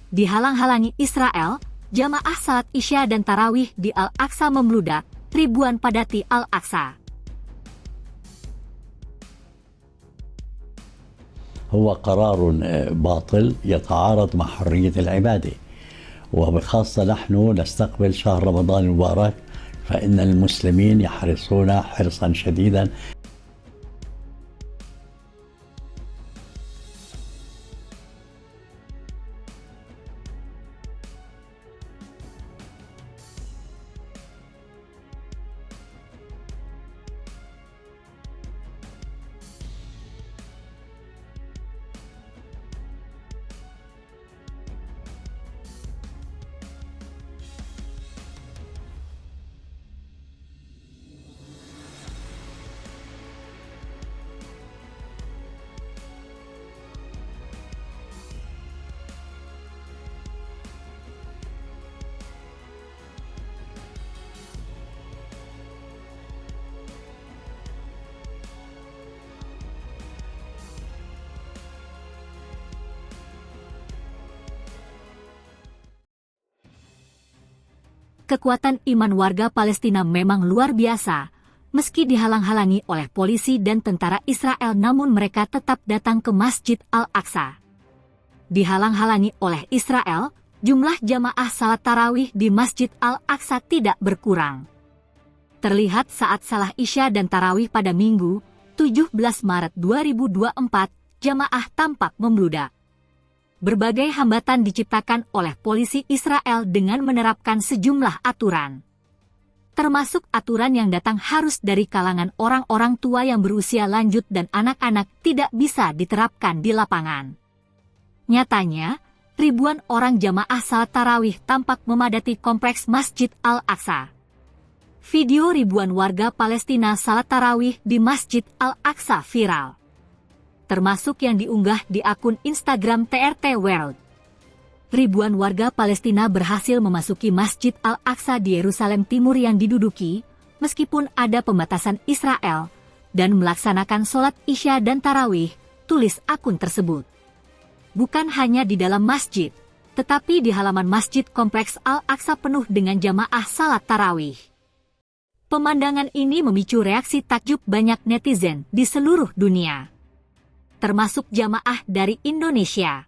Dihalang-halangi Israel, jamaah salat Isya dan Tarawih di Al-Aqsa membludak, ribuan padati Al-Aqsa. هو قرار باطل يتعارض مع حرية العبادة، وبخاصة نحن نستقبل شهر رمضان المبارك، فإن المسلمين يحرصون حرصا شديدا. Kekuatan iman warga Palestina memang luar biasa. Meski dihalang-halangi oleh polisi dan tentara Israel, namun mereka tetap datang ke Masjid Al-Aqsa. Dihalang-halangi oleh Israel, jumlah jamaah salat tarawih di Masjid Al-Aqsa tidak berkurang. Terlihat saat salah Isya dan tarawih pada Minggu, 17 Maret 2024, jamaah tampak membludak. Berbagai hambatan diciptakan oleh polisi Israel dengan menerapkan sejumlah aturan. Termasuk aturan yang datang harus dari kalangan orang-orang tua yang berusia lanjut dan anak-anak tidak bisa diterapkan di lapangan. Nyatanya, ribuan orang jamaah salat tarawih tampak memadati kompleks Masjid Al-Aqsa. Video ribuan warga Palestina salat tarawih di Masjid Al-Aqsa viral, termasuk yang diunggah di akun Instagram TRT World. Ribuan warga Palestina berhasil memasuki Masjid Al-Aqsa di Yerusalem Timur yang diduduki, meskipun ada pembatasan Israel, dan melaksanakan sholat Isya dan Tarawih, tulis akun tersebut. Bukan hanya di dalam masjid, tetapi di halaman masjid kompleks Al-Aqsa penuh dengan jamaah salat Tarawih. Pemandangan ini memicu reaksi takjub banyak netizen di seluruh dunia, termasuk jamaah dari Indonesia.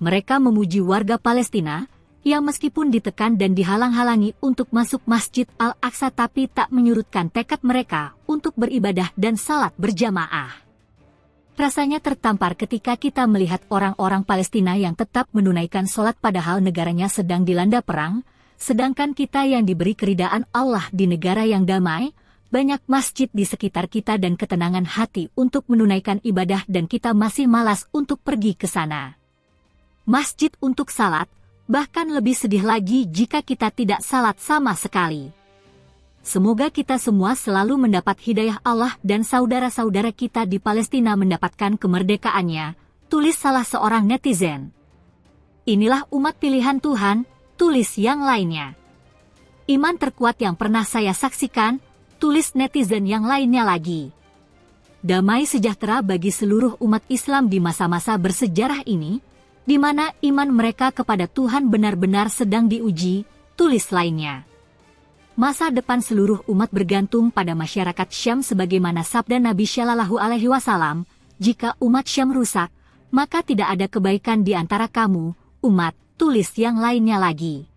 Mereka memuji warga Palestina yang meskipun ditekan dan dihalang-halangi untuk masuk Masjid Al-Aqsa tapi tak menyurutkan tekad mereka untuk beribadah dan salat berjamaah. Rasanya tertampar ketika kita melihat orang-orang Palestina yang tetap menunaikan sholat padahal negaranya sedang dilanda perang, sedangkan kita yang diberi keridaan Allah di negara yang damai, banyak masjid di sekitar kita dan ketenangan hati untuk menunaikan ibadah dan kita masih malas untuk pergi ke sana. Masjid untuk salat, bahkan lebih sedih lagi jika kita tidak salat sama sekali. Semoga kita semua selalu mendapat hidayah Allah dan saudara-saudara kita di Palestina mendapatkan kemerdekaannya, tulis salah seorang netizen. Inilah umat pilihan Tuhan, tulis yang lainnya. Iman terkuat yang pernah saya saksikan, tulis netizen yang lainnya lagi. Damai sejahtera bagi seluruh umat Islam di masa-masa bersejarah ini, di mana iman mereka kepada Tuhan benar-benar sedang diuji, tulis lainnya. Masa depan seluruh umat bergantung pada masyarakat Syam sebagaimana sabda Nabi Shallallahu Alaihi Wasallam, jika umat Syam rusak, maka tidak ada kebaikan di antara kamu, umat, tulis yang lainnya lagi.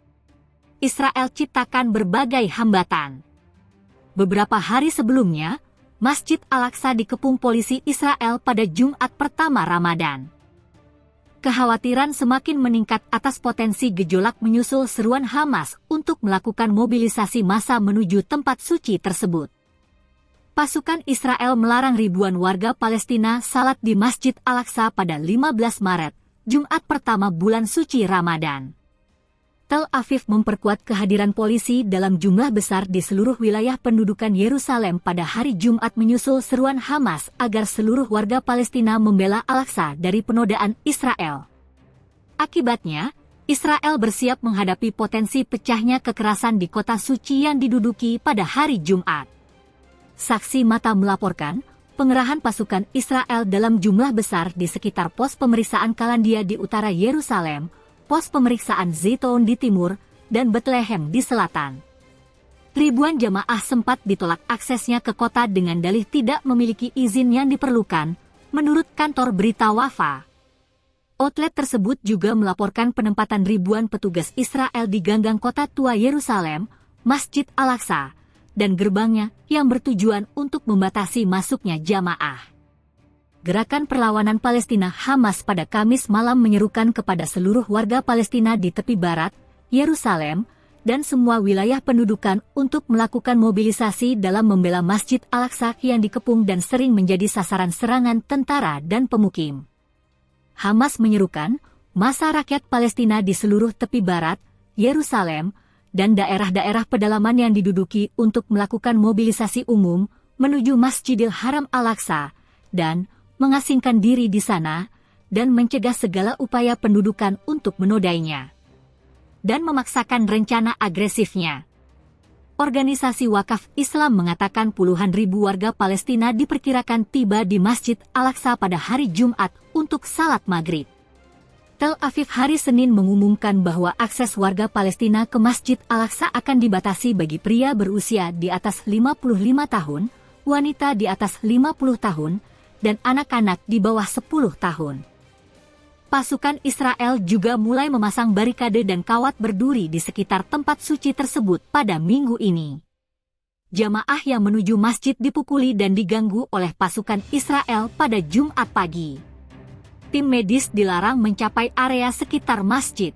Israel ciptakan berbagai hambatan. Beberapa hari sebelumnya, Masjid Al-Aqsa dikepung polisi Israel pada Jumat pertama Ramadan. Kekhawatiran semakin meningkat atas potensi gejolak menyusul seruan Hamas untuk melakukan mobilisasi massa menuju tempat suci tersebut. Pasukan Israel melarang ribuan warga Palestina salat di Masjid Al-Aqsa pada 15 Maret, Jumat pertama bulan suci Ramadan. Tel Aviv memperkuat kehadiran polisi dalam jumlah besar di seluruh wilayah pendudukan Yerusalem pada hari Jumat menyusul seruan Hamas agar seluruh warga Palestina membela Al-Aqsa dari penodaan Israel. Akibatnya, Israel bersiap menghadapi potensi pecahnya kekerasan di kota suci yang diduduki pada hari Jumat. Saksi mata melaporkan, pengerahan pasukan Israel dalam jumlah besar di sekitar pos pemeriksaan Kalandia di utara Yerusalem, pos pemeriksaan Zaitun di timur, dan Bethlehem di selatan. Ribuan jamaah sempat ditolak aksesnya ke kota dengan dalih tidak memiliki izin yang diperlukan, menurut kantor berita Wafa. Outlet tersebut juga melaporkan penempatan ribuan petugas Israel di ganggang kota tua Yerusalem, Masjid Al-Aqsa, dan gerbangnya yang bertujuan untuk membatasi masuknya jamaah. Gerakan Perlawanan Palestina Hamas pada Kamis malam menyerukan kepada seluruh warga Palestina di tepi barat, Yerusalem, dan semua wilayah pendudukan untuk melakukan mobilisasi dalam membela Masjid Al-Aqsa yang dikepung dan sering menjadi sasaran serangan tentara dan pemukim. Hamas menyerukan massa rakyat Palestina di seluruh tepi barat, Yerusalem, dan daerah-daerah pedalaman yang diduduki untuk melakukan mobilisasi umum menuju Masjidil Haram Al-Aqsa dan mengasingkan diri di sana dan mencegah segala upaya pendudukan untuk menodainya dan memaksakan rencana agresifnya. Organisasi Wakaf Islam mengatakan puluhan ribu warga Palestina diperkirakan tiba di Masjid Al-Aqsa pada hari Jumat untuk salat maghrib. Tel Aviv hari Senin mengumumkan bahwa akses warga Palestina ke Masjid Al-Aqsa akan dibatasi bagi pria berusia di atas 55 tahun, wanita di atas 50 tahun, dan anak-anak di bawah 10 tahun. Pasukan Israel juga mulai memasang barikade dan kawat berduri di sekitar tempat suci tersebut pada minggu ini. Jamaah yang menuju masjid dipukuli dan diganggu oleh pasukan Israel pada Jumat pagi. Tim medis dilarang mencapai area sekitar masjid.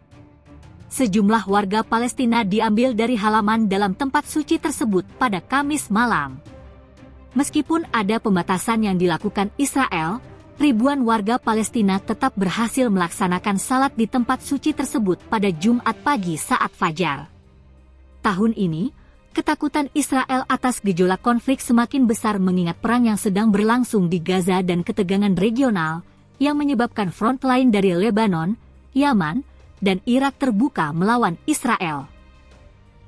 Sejumlah warga Palestina diambil dari halaman dalam tempat suci tersebut pada Kamis malam. Meskipun ada pembatasan yang dilakukan Israel, ribuan warga Palestina tetap berhasil melaksanakan salat di tempat suci tersebut pada Jumat pagi saat fajar. Tahun ini, ketakutan Israel atas gejolak konflik semakin besar mengingat perang yang sedang berlangsung di Gaza dan ketegangan regional yang menyebabkan front lain dari Lebanon, Yaman, dan Irak terbuka melawan Israel.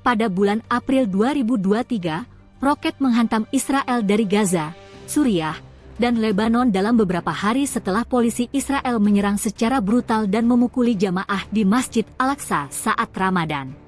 Pada bulan April 2023, roket menghantam Israel dari Gaza, Suriah, dan Lebanon dalam beberapa hari setelah polisi Israel menyerang secara brutal dan memukuli jamaah di Masjid Al-Aqsa saat Ramadan.